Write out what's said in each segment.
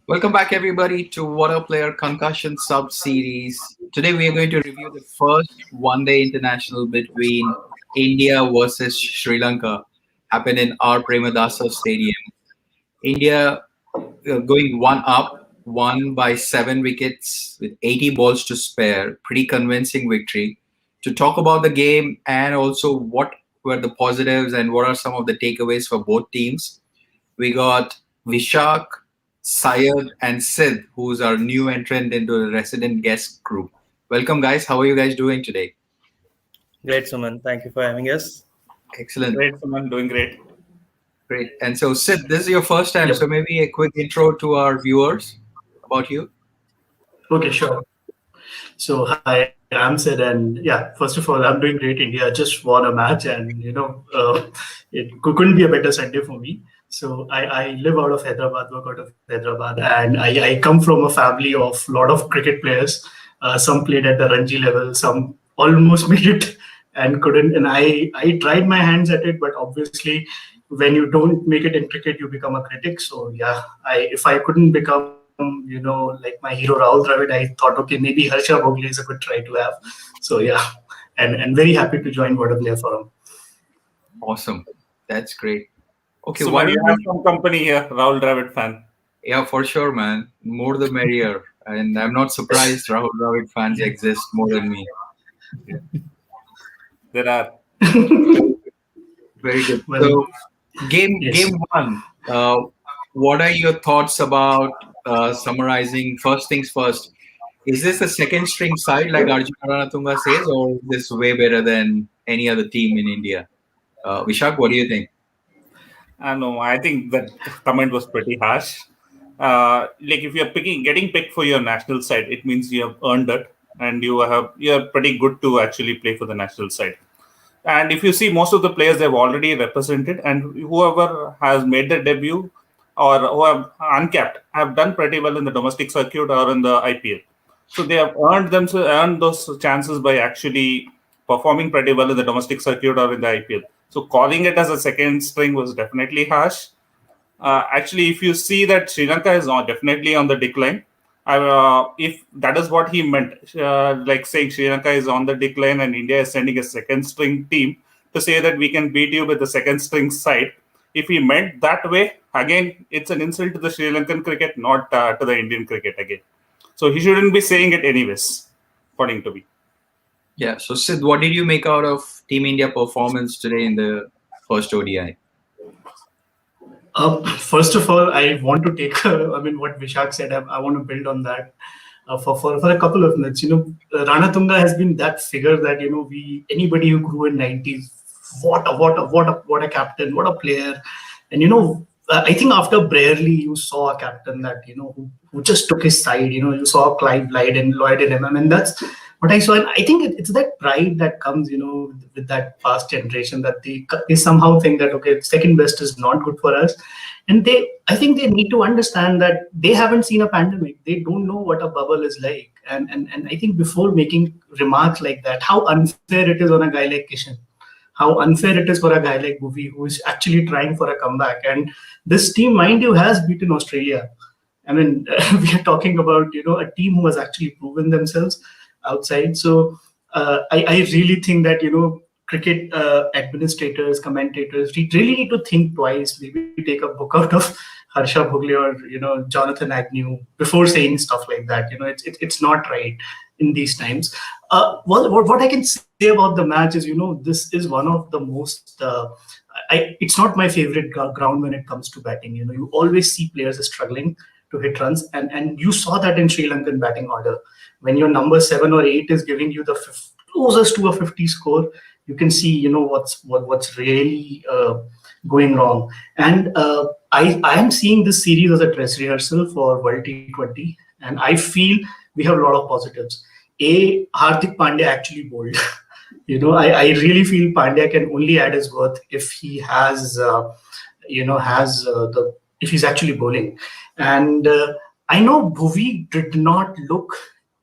Welcome back, everybody, to Water Player Concussion Sub Series. Today, we are going to review the first one-day international between India versus Sri Lanka. Happened in R. Premadasa Stadium. India going one up, won by 7 wickets with 80 balls to spare. Pretty convincing victory. To talk about the game and also what were the positives and what are some of the takeaways for both teams, we got Vishak, Syed, and Sid, who's our new entrant into the resident guest group. Welcome, guys. How are you guys doing today? Great, Suman. Thank you for having us. Excellent. Great, Suman. Doing great. Great. And so, Sid, this is your first time, Yep. so maybe a quick intro to our viewers about you. Okay, sure. So, hi, I'm Sid, and yeah, first of all, I'm doing great. India just won a match, and it couldn't be a better Sunday for me. So, I live out of Hyderabad, work out of Hyderabad, and I come from a family of lot of cricket players. Some played at the Ranji level, some almost made it and couldn't. And I tried my hands at it, but obviously, when you don't make it in cricket, you become a critic. So, yeah, if I couldn't become like my hero Rahul Dravid, I thought, okay, maybe Harsha Bhogle is a good try to have. So yeah, and very happy to join Word of Player Forum. Awesome. That's great. Okay, Suman, why you don't have we? some company here, Rahul Dravid fan. Yeah, for sure, man. More the merrier. And I'm not surprised Rahul Dravid fans exist more than me. There are. Very good. Well, So, game yes. game one. What are your thoughts about summarizing? First things first. Is this a second string side like Arjun Ranatunga says, or is this way better than any other team in India? Vishak, what do you think? No, I think that comment was pretty harsh. Like if you're getting picked for your national side, it means you have earned it, and you're pretty good to actually play for the national side. And if you see, most of the players they've already represented, and whoever has made their debut or who have uncapped have done pretty well in the domestic circuit or in the IPL. So they have earned those chances by actually performing pretty well in the domestic circuit or in the IPL. So calling it as a second string was definitely harsh. Actually, if you see that Sri Lanka is definitely on the decline, if that is what he meant, like saying Sri Lanka is on the decline and India is sending a second string team to say that we can beat you with the second string side, if he meant that way, again, it's an insult to the Sri Lankan cricket, not to the Indian cricket again. So he shouldn't be saying it anyways, according to me. Yeah. So, Sid, what did you make out of Team India performance today in the first ODI? First of all, I want to take, what Vishak said, I want to build on that for a couple of minutes. Rana Tunga has been that figure that, anybody who grew in 90s, what a captain, what a player. And, I think after Brierley, you saw a captain that, who just took his side, you saw Clive Lloyd in him. I mean, that's what I saw. And I think it's that pride that comes, with that past generation that they somehow think that, okay, second best is not good for us. And I think they need to understand that they haven't seen a pandemic. They don't know what a bubble is like. And I think before making remarks like that, how unfair it is on a guy like Kishan, how unfair it is for a guy like Bhuvi, who is actually trying for a comeback. And this team, mind you, has beaten Australia. I mean, we are talking about, a team who has actually proven themselves outside. So I really think that, cricket administrators, commentators, we really need to think twice, maybe take a book out of Harsha Bhogle or, Jonathan Agnew before saying stuff like that. It's not right in these times. What I can say about the match is, this is one of the most, it's not my favorite ground when it comes to batting. You always see players struggling to hit runs. And you saw that in Sri Lankan batting order. When your number 7 or 8 is giving you the closest to a 50 score, you can see, what's really going wrong. And I am seeing this series as a dress rehearsal for World T20. And I feel we have a lot of positives. Hardik Pandya actually bowled. I really feel Pandya can only add his worth if he has, if he's actually bowling. And I know Bhuvi did not look,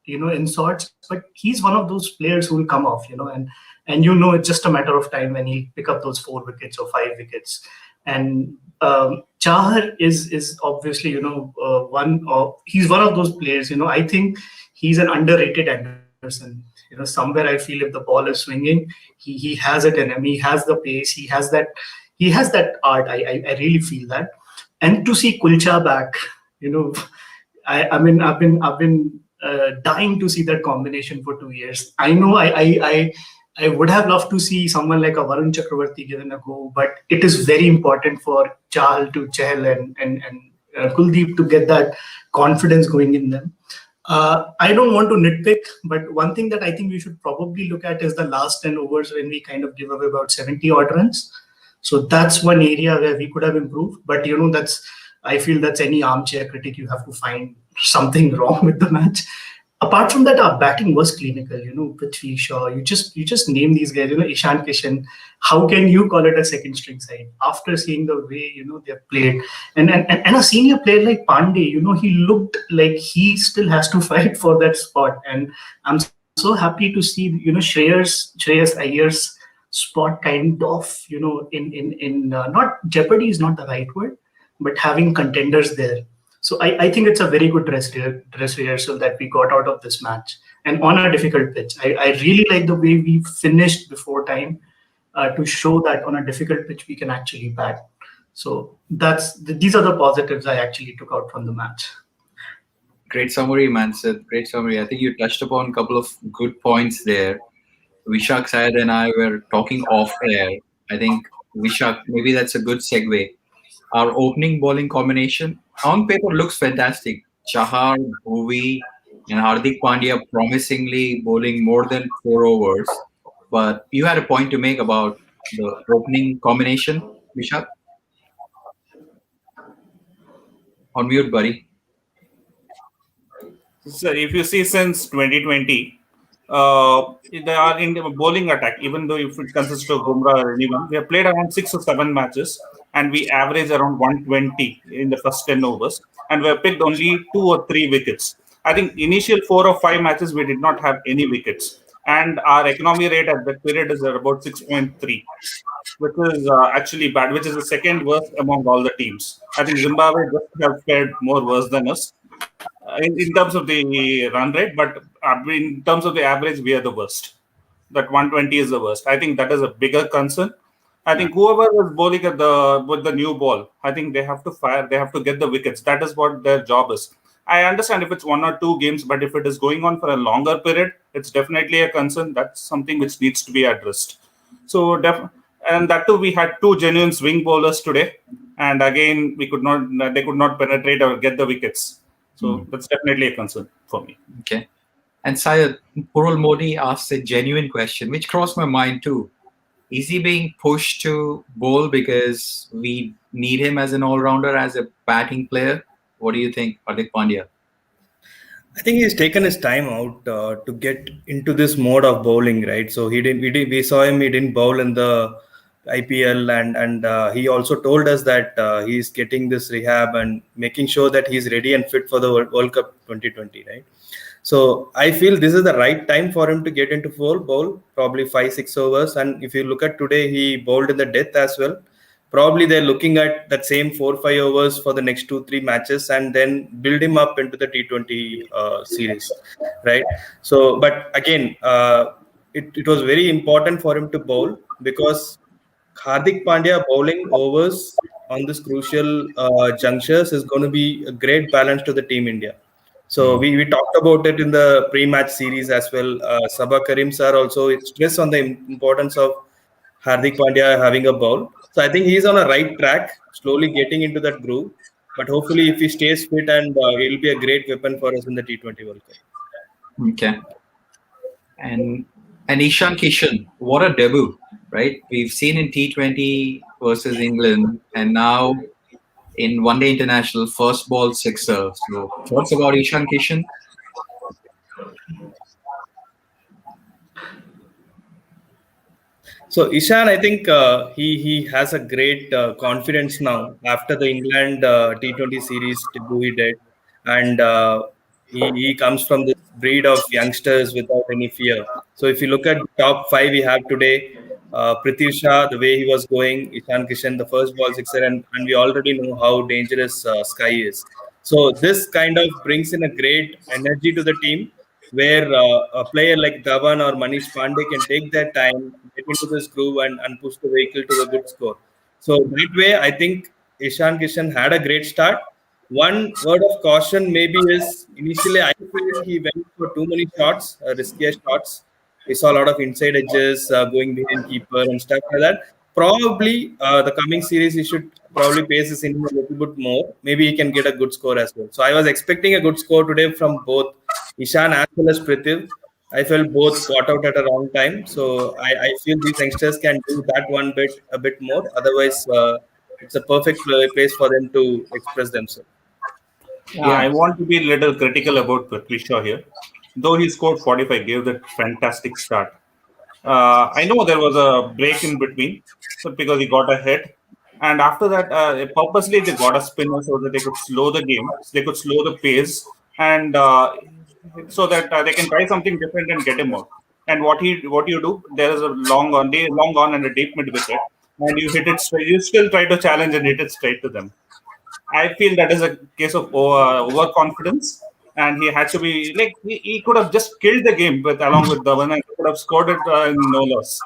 in sorts, but he's one of those players who will come off, and it's just a matter of time when he'll pick up those 4 wickets or 5 wickets. And Chahal is obviously he's one of those players. I think he's an underrated Anderson. Somewhere I feel if the ball is swinging, he has it in him. He has the pace. He has that art. I really feel that. And to see Kulcha back, you know, I mean I've been dying to see that combination for 2 years. I know I would have loved to see someone like a Varun Chakravarti given a go, but it is very important for Chahal and Kuldeep to get that confidence going in them. I don't want to nitpick, but one thing that I think we should probably look at is the last 10 overs when we kind of give away about 70 odd runs. So that's one area where we could have improved. But I feel that's any armchair critic. You have to find something wrong with the match. Apart from that, our batting was clinical. Prithvi Shaw. You just name these guys. Ishan Kishan. How can you call it a second string side after seeing the way they've played? And a senior player like Pandey. He looked like he still has to fight for that spot. And I'm so happy to see Shreyas Iyer's spot kind of in not jeopardy is not the right word, but having contenders there. So I think it's a very good dress rehearsal that we got out of this match, and on a difficult pitch. I really like the way we finished before time to show that on a difficult pitch we can actually bat. So these are the positives I actually took out from the match. Great summary, Manseth. Great summary. I think you touched upon a couple of good points there. Vishak, Syed, and I were talking off air. I think, Vishak, maybe that's a good segue. Our opening bowling combination on paper looks fantastic. Chahal, Bhuvi, and Hardik Pandya promisingly bowling more than 4 overs. But you had a point to make about the opening combination, Vishak? On mute, buddy. So if you see since 2020, they are in the bowling attack, even though if it consists of Bumrah or anyone, we have played around 6 or 7 matches and we average around 120 in the first 10 overs and we have picked only 2 or 3 wickets. I think initial 4 or 5 matches we did not have any wickets and our economy rate at that period is at about 6.3, which is actually bad, which is the second worst among all the teams. I think Zimbabwe just have fared more worse than us in terms of the run rate, but in terms of the average, we are the worst. That 120 is the worst. I think that is a bigger concern. I think whoever is bowling with the new ball, I think they have to fire. They have to get the wickets. That is what their job is. I understand if it's 1 or 2 games, but if it is going on for a longer period, it's definitely a concern. That's something which needs to be addressed. So, and that too, we had 2 genuine swing bowlers today, and again, they could not penetrate or get the wickets. So that's definitely a concern for me. Okay. And Syed, Purul Modi asked a genuine question, which crossed my mind too. Is he being pushed to bowl because we need him as an all-rounder, as a batting player? What do you think, Hardik Pandya? I think he's taken his time out to get into this mode of bowling, right? So we saw him. He didn't bowl in the IPL, and he also told us that he's getting this rehab and making sure that he's ready and fit for the World Cup 2020, right? So I feel this is the right time for him to get into full bowl, probably 5-6 overs. And if you look at today, he bowled in the death as well. Probably they're looking at that same 4-5 overs for the next 2-3 matches and then build him up into the T20 series, right? So, but again, it was very important for him to bowl because Hardik Pandya bowling overs on this crucial junctures is going to be a great balance to the Team India. So we talked about it in the pre-match series as well. Sabah Karim sir also stressed on the importance of Hardik Pandya having a bowl. So I think he's on a right track, slowly getting into that groove. But hopefully, if he stays fit, and he'll be a great weapon for us in the T20 World Cup. Okay. And Ishan Kishan, what a debut, right? We've seen in T20 versus England, and now in One Day International, first ball sixer. So, thoughts about Ishan Kishan? So Ishan, I think he has a great confidence now after the England T20 series debut he did, and he comes from this breed of youngsters without any fear. So if you look at the top 5 we have today, Prithvi Shaw, the way he was going, Ishan Kishan, the first ball sixer, and we already know how dangerous Sky is. So this kind of brings in a great energy to the team, where a player like Dhawan or Manish Pandey can take their time, get into this groove, and push the vehicle to a good score. So that way, I think Ishan Kishan had a great start. One word of caution maybe is initially I felt he went for too many shots, riskier shots. We saw a lot of inside edges going behind keeper and stuff like that. Probably the coming series he should probably pace his inning a little bit more. Maybe he can get a good score as well. So I was expecting a good score today from both Ishan as well as Prithvi. I felt both got out at a wrong time. So I feel these youngsters can do that one bit a bit more. Otherwise, it's a perfect place for them to express themselves. I want to be a little critical about Prithvi Shaw here. Though he scored 45, gave that fantastic start. I know there was a break in between, but because he got a hit. And after that, purposely they got a spinner so that they could slow the game, they could slow the pace, and so that they can try something different and get him out. And what you do, there is a long on and a deep mid wicket, and you hit it straight. You still try to challenge and hit it straight to them. I feel that is a case of overconfidence, and he had to be like he could have just killed the game with along with Dhawan and could have scored it in no loss.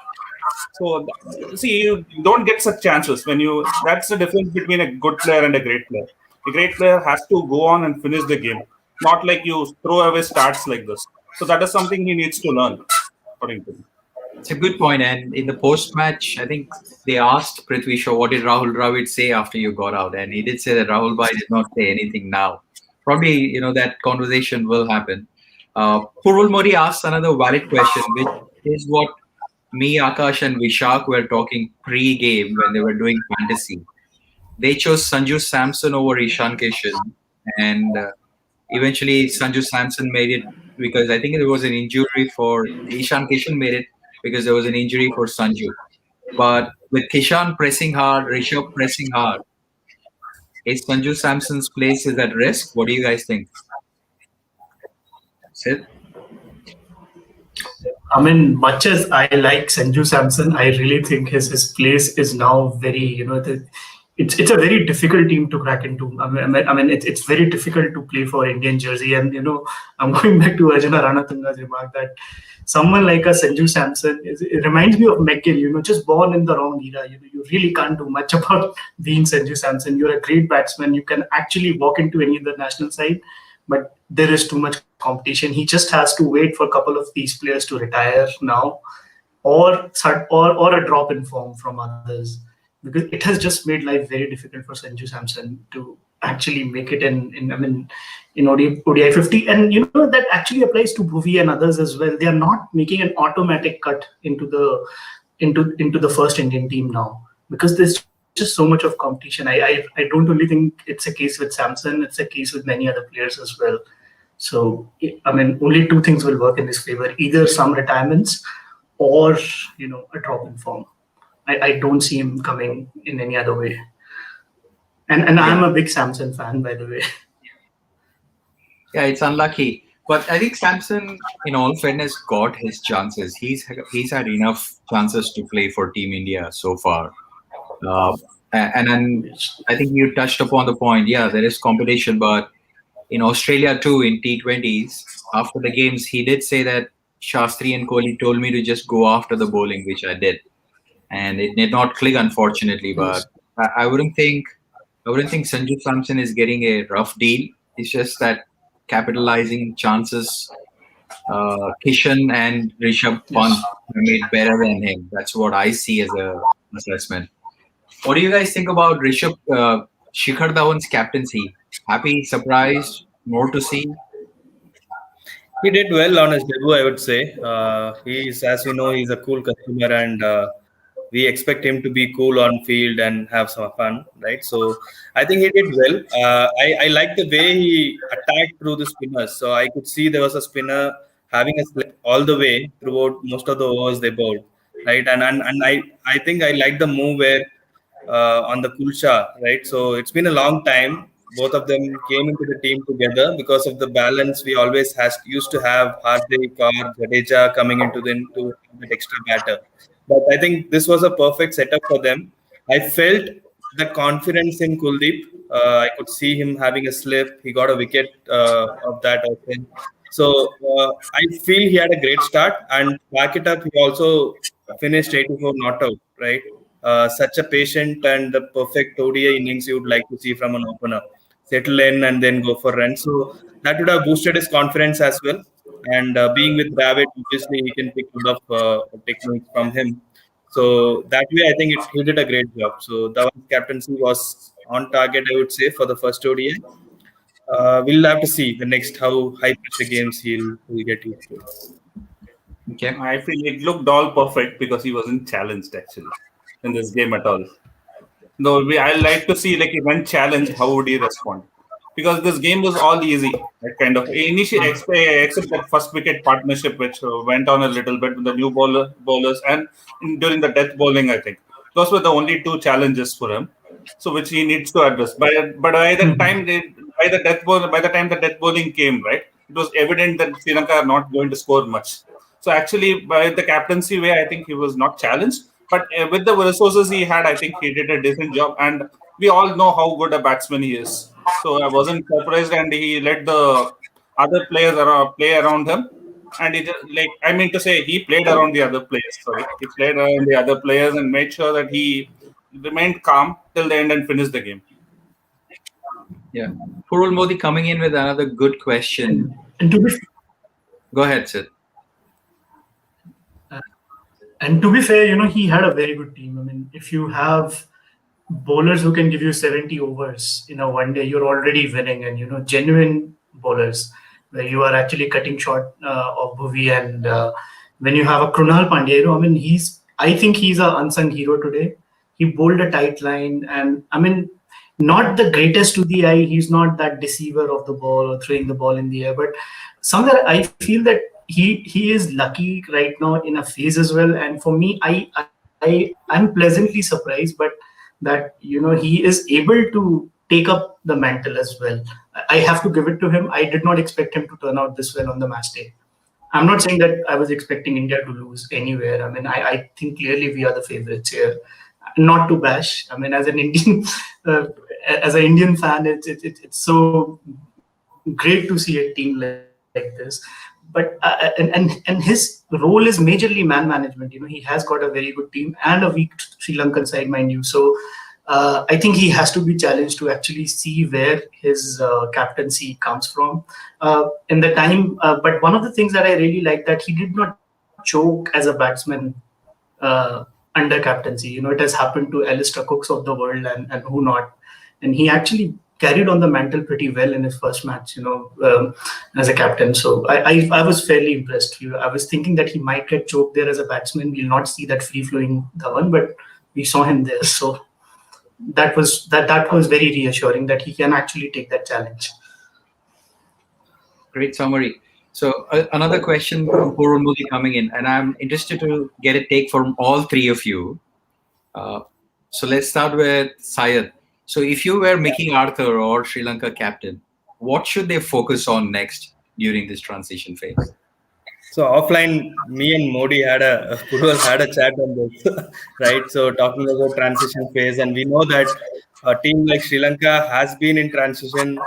So see, you don't get such chances when you. That's the difference between a good player and a great player. A great player has to go on and finish the game, not like you throw away starts like this. So that is something he needs to learn, according to me. It's a good point. And in the post match, I think they asked Prithvi Shaw, what did Rahul Dravid say after you got out? And he did say that Rahul Bhai did not say anything now. Probably, that conversation will happen. Purval Mori asked another valid question, which is what me, Akash, and Vishak were talking pre-game when they were doing fantasy. They chose Sanju Samson over Ishan Kishan, and eventually Sanju Samson made it because I think there was an injury for Ishan Kishan made it because there was an injury for Sanju. But with Kishan pressing hard, Rishabh pressing hard, is Sanju Samson's place is at risk? What do you guys think? Sid? I mean, much as I like Sanju Samson, I really think his place is now very, it's a very difficult team to crack into. I mean, it's very difficult to play for Indian jersey. And, I'm going back to Arjuna Ranatunga's remark that someone like a Sanju Samson, it reminds me of McGill, just born in the wrong era. You really can't do much about being Sanju Samson. You're a great batsman. You can actually walk into any other national side, but there is too much competition. He just has to wait for a couple of these players to retire now, or a drop in form from others, because it has just made life very difficult for Sanju Samson to actually make it in ODI 50. And that actually applies to Bhuvi and others as well. They are not making an automatic cut into the first Indian team now, because there's just so much of competition. I don't only think it's a case with Samson, it's a case with many other players as well. So, only two things will work in his favor: either some retirements or, a drop in form. I don't see him coming in any other way. And I'm a big Samson fan, by the way. Yeah, it's unlucky. But I think Samson, in all fairness, got his chances. He's had enough chances to play for Team India so far. And then I think you touched upon the point. Yeah, there is competition, but in Australia too, in T20s, after the games, he did say that Shastri and Kohli told me to just go after the bowling, which I did, and it did not click, unfortunately. But I wouldn't think Sanju Samson is getting a rough deal. It's just that capitalizing chances, Kishan and Rishabh Pant made better than him. That's what I see as a assessment. What do you guys think about Shikhar Dhawan's captaincy? Happy, surprised, more to see? He did well on his debut, I would say. He's, as we know, he's a cool customer, and we expect him to be cool on field and have some fun, right? So I think he did well. I like the way he attacked through the spinners. So I could see there was a spinner having a slip all the way throughout most of the overs they bowled, right? And I think I like the move where on the Kulsha, right? So it's been a long time. Both of them came into the team together because of the balance we always used to have Hardik or Jadeja coming into that extra batter. But I think this was a perfect setup for them. I felt the confidence in Kuldeep. I could see him having a slip. He got a wicket of that, I think. So I feel he had a great start, and back it up, he also finished 84 not out, right? Such a patient and the perfect ODI innings you would like to see from an opener. Settle in and then go for runs. So that would have boosted his confidence as well. And being with Dravid, obviously he can pick a lot of techniques from him. So that way, I think he did a great job. So Dhawan's captaincy was on target, I would say, for the first ODI. We'll have to see the next how high pressure games he'll get used to. Okay. I feel it looked all perfect because he wasn't challenged actually in this game at all. No, I like to see like when challenged, how would he respond? Because this game was all easy, that kind of initial except that first wicket partnership, which went on a little bit with the new bowlers and during the death bowling. I think those were the only two challenges for him, so which he needs to address. But by the time by the time the death bowling came, right, it was evident that Sri Lanka are not going to score much. So actually, by the captaincy way, I think he was not challenged. But with the resources he had, I think he did a decent job. And we all know how good a batsman he is. So I wasn't surprised, and he let the other players play around him. And he just, like, I mean to say, he played around the other players. Sorry, he played around the other players and made sure that he remained calm till the end and finished the game. Yeah. Purul Modi coming in with another good question. And to be Go ahead, Sid. And to be fair, he had a very good team. I mean, if you have bowlers who can give you 70 overs in a one day, you're already winning. And, genuine bowlers where you are actually cutting short of Bhuvi. And when you have a Krunal Pandya, I mean, I think he's an unsung hero today. He bowled a tight line. And I mean, not the greatest to the eye. He's not that deceiver of the ball or throwing the ball in the air. But somewhere I feel that he is lucky right now in a phase as well. And for me, I'm pleasantly surprised, but that he is able to take up the mantle as well. I have to give it to him. I did not expect him to turn out this well on the match day. I'm not saying that I was expecting India to lose anywhere. I mean, I think clearly we are the favorites here. Not to bash. I mean, as an Indian, as an Indian fan, it's so great to see a team like this. But and his role is majorly man management. He has got a very good team and a weak Sri Lankan side, mind you. So I think he has to be challenged to actually see where his captaincy comes from in the time. But one of the things that I really like that he did not choke as a batsman under captaincy. It has happened to Alistair Cooks of the world and who not. And he actually carried on the mantle pretty well in his first match, as a captain. So I was fairly impressed. I was thinking that he might get choked there as a batsman. We'll not see that free-flowing Dhawan, but we saw him there. So that was very reassuring that he can actually take that challenge. Great summary. So another question from Purul Modi coming in, and I'm interested to get a take from all three of you. So let's start with Syed. So if you were Mickey Arthur or Sri Lanka captain, what should they focus on next during this transition phase? So offline, me and Modi had a chat on this, right? So talking about transition phase, and we know that a team like Sri Lanka has been in transition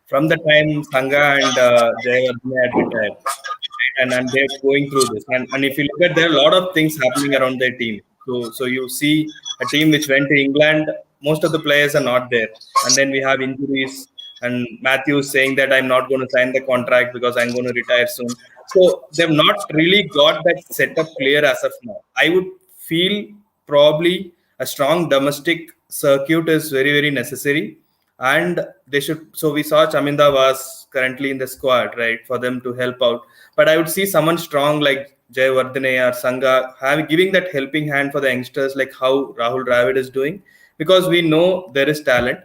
from the time Sangha and Jayawardene had retired, and they're going through this. And if you look at, there are a lot of things happening around their team. So you see a team which went to England, most of the players are not there, and then we have injuries. And Matthews saying that I'm not going to sign the contract because I'm going to retire soon. So they've not really got that setup clear as of now. I would feel probably a strong domestic circuit is very, very necessary. And they should. So we saw Chamika was currently in the squad, right, for them to help out. But I would see someone strong like Jayawardene or Sangha giving that helping hand for the youngsters, like how Rahul Dravid is doing, because we know there is talent.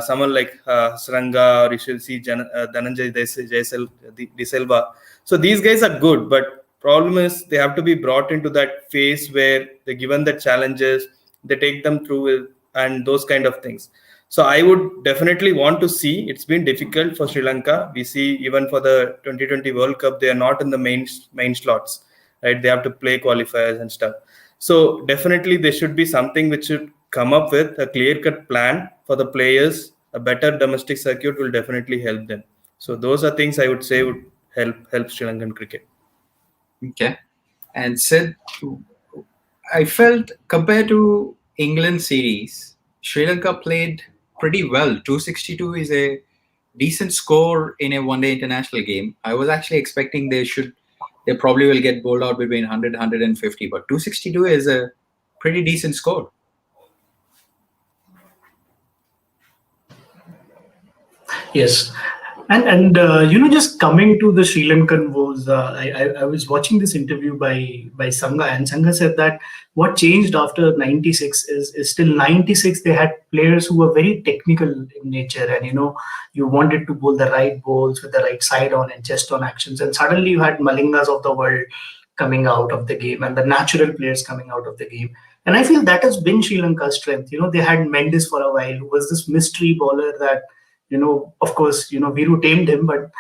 Someone like Sranga or you should see Dhananjay De Silva. So these guys are good, but problem is they have to be brought into that phase where they're given the challenges, they take them through it, and those kind of things. So I would definitely want to see. It's been difficult for Sri Lanka. We see even for the 2020 World Cup, they are not in the main slots, right? They have to play qualifiers and stuff. So definitely there should be something which should come up with a clear-cut plan for the players. A better domestic circuit will definitely help them. So those are things I would say would help Sri Lankan cricket. Okay. And Sid, I felt compared to England series, Sri Lanka played pretty well. 262 is a decent score in a one-day international game. I was actually expecting they probably will get bowled out between 100 150, but 262 is a pretty decent score. Yes, and just coming to the Sri Lankan woes, I was watching this interview by Sangha, and Sangha said that what changed after '96 is still '96 they had players who were very technical in nature, and you wanted to bowl the right bowls with the right side on and chest on actions, and suddenly you had Malingas of the world coming out of the game and the natural players coming out of the game. And I feel that has been Sri Lanka's strength. They had Mendes for a while, who was this mystery bowler that of course, Viru tamed him, but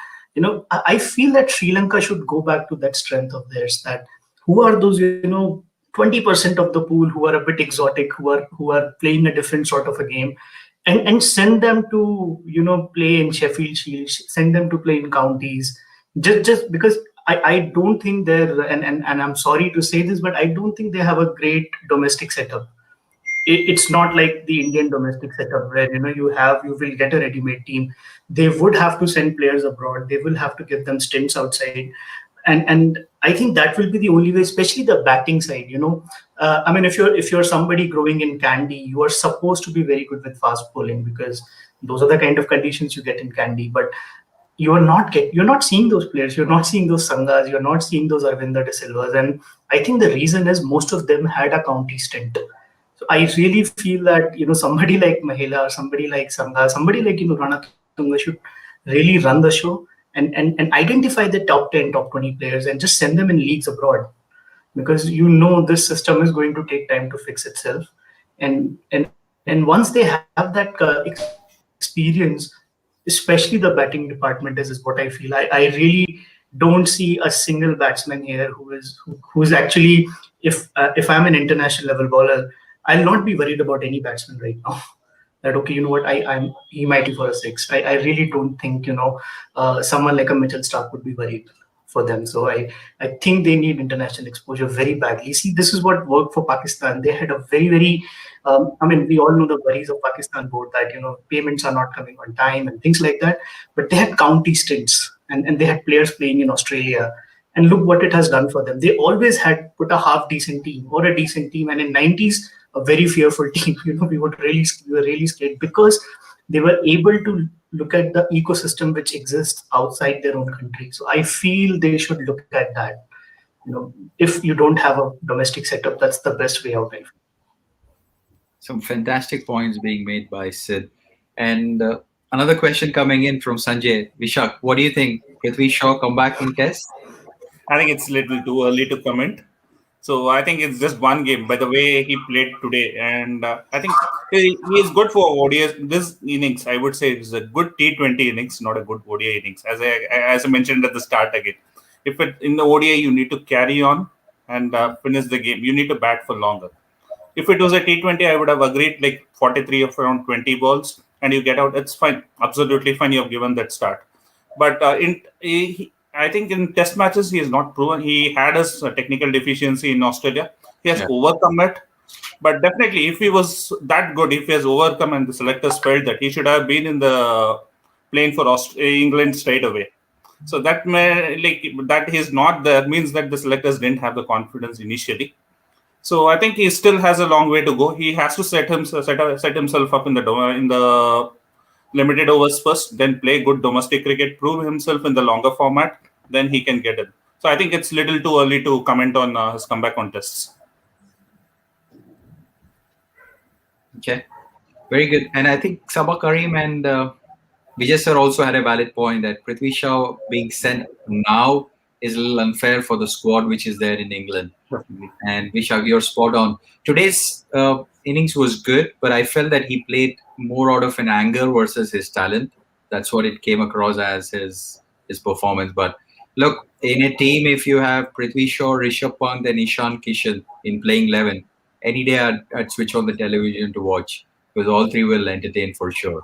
I feel that Sri Lanka should go back to that strength of theirs. That who are those 20% of the pool who are a bit exotic, who are playing a different sort of a game, and send them to play in Sheffield Shield, send them to play in counties, just because I don't think they're and I'm sorry to say this, but I don't think they have a great domestic setup. It's not like the Indian domestic setup where you will get a ready-made team. They would have to send players abroad. They will have to give them stints outside, and I think that will be the only way, especially the batting side. I mean, if you're somebody growing in Kandy, you are supposed to be very good with fast bowling because those are the kind of conditions you get in Kandy. But you're not seeing those players. You're not seeing those Sangas. You're not seeing those Arvinder De Silvas, and I think the reason is most of them had a county stint. So I really feel that somebody like Mahela, somebody like Sangha, somebody like Rana Tunga should really run the show and identify the top 10, top 20 players and just send them in leagues abroad, because this system is going to take time to fix itself. And once they have that experience, especially the batting department is what I feel. I really don't see a single batsman here who's actually, if I'm an international level bowler, I'll not be worried about any batsman right now. That okay, you know what, he might be for a six. I really don't think someone like a Mitchell Stark would be worried for them. So I think they need international exposure very badly. See, this is what worked for Pakistan. They had a very, very I mean, we all know the worries of Pakistan board that payments are not coming on time and things like that. But they had county stints and they had players playing in Australia. And look what it has done for them. They always had put a half decent team or a decent team, and in '90s a very fearful team. We were really scared because they were able to look at the ecosystem which exists outside their own country. So I feel they should look at that. If you don't have a domestic setup, that's the best way out. Some fantastic points being made by Sid. And another question coming in from Sanjay. Vishak, what do you think? Prithvi Shaw come back in Test? I think it's a little too early to comment. So I think it's just one game by the way he played today. And I think he is good for ODI. This innings, I would say, is a good T20 innings, not a good ODI innings. As I mentioned at the start again, if in the ODI, you need to carry on and finish the game. You need to bat for longer. If it was a T20, I would have agreed like 43 of around 20 balls and you get out. It's fine. Absolutely fine. You have given that start. But I think in test matches, he has not proven. He had a technical deficiency in Australia. He has overcome it. But definitely, if he was that good, if he has overcome and the selectors felt that, he should have been in the playing for England straight away. So that that he's not there means that the selectors didn't have the confidence initially. So I think he still has a long way to go. He has to set himself up in the limited overs first, then play good domestic cricket, prove himself in the longer format, then he can get it. So I think it's little too early to comment on his comeback on tests. Okay, very good. And I think Sabah Karim and Vijay sir also had a valid point that Prithvi Shaw being sent now is a little unfair for the squad which is there in England. Definitely. And Vishak, you're spot on. Today's innings was good, but I felt that he played more out of an anger versus his talent. That's what it came across as his performance. But Look, in a team, if you have Prithvi Shaw, Rishabh Pant, and Ishan Kishan in playing 11, any day I'd switch on the television to watch because all three will entertain for sure.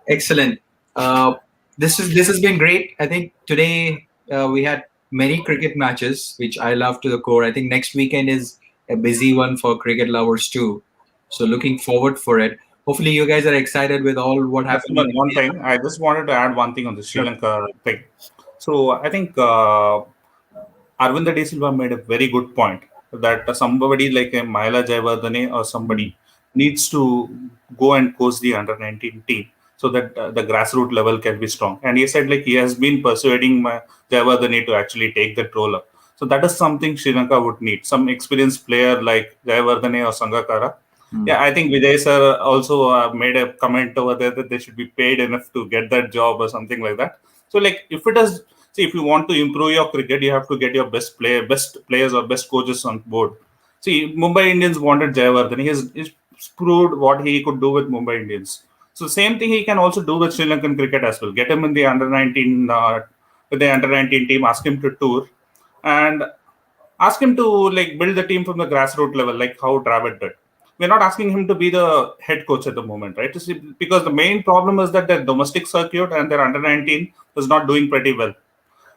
Excellent. Uh, this has been great. I think today we had many cricket matches, which I love to the core. I think next weekend is a busy one for cricket lovers too. So looking forward for it. Hopefully, you guys are excited with all what Just happened in one India. thing, I just wanted to add one thing on the Sri Sure. Lanka thing. So I think Arvind De Silva made a very good point that somebody like a Mahela Jayawardene or somebody needs to go and coach the under 19 team so that the grassroots level can be strong. And he said like he has been persuading Jayawardene to actually take that role up. So that is something Sri Lanka would need. Some experienced player like Jayawardene or Sangakkara. Yeah, I think Vijay sir also made a comment over there that they should be paid enough to get that job or something like that. So like if it is, see, if you want to improve your cricket, you have to get your best players or best coaches on board. See, Mumbai Indians wanted Jayawardene. He's proved what he could do with Mumbai Indians. So same thing he can also do with Sri Lankan cricket as well. Get him in the under 19 with the under 19 team. Ask him to tour, and ask him to like build the team from the grassroots level, like how Dravid did. We're not asking him to be the head coach at the moment, right? Because the main problem is that their domestic circuit and their under 19 is not doing pretty well.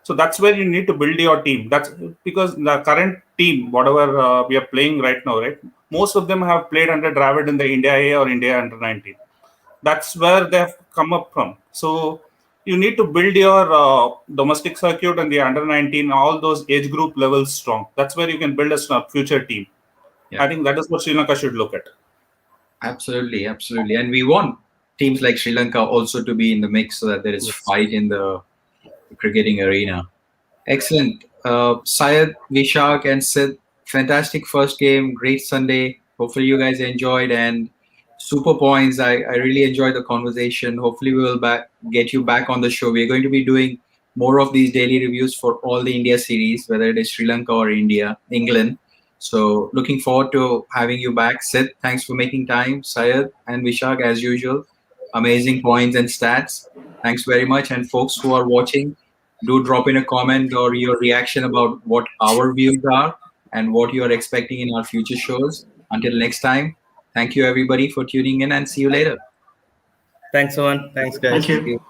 So that's where you need to build your team. That's because the current team, whatever we are playing right now, right? Most of them have played under Dravid in the India A or India under 19. That's where they have come up from. So you need to build your domestic circuit and the under 19, all those age group levels strong. That's where you can build a future team. Yeah. I think that is what Sri Lanka should look at. Absolutely, absolutely. And we want teams like Sri Lanka also to be in the mix so that there is fight in the cricketing arena. Excellent. Syed, Vishak, and Sid, fantastic first game. Great Sunday. Hopefully, you guys enjoyed and super points. I really enjoyed the conversation. Hopefully, we will get you back on the show. We're going to be doing more of these daily reviews for all the India series, whether it is Sri Lanka or England. So, looking forward to having you back. Sid, thanks for making time. Syed and Vishak, as usual, amazing points and stats. Thanks very much. And folks who are watching, do drop in a comment or your reaction about what our views are and what you are expecting in our future shows. Until next time, thank you everybody for tuning in and see you later. Thanks, Owen. Thanks, guys. Thank Thank you. you.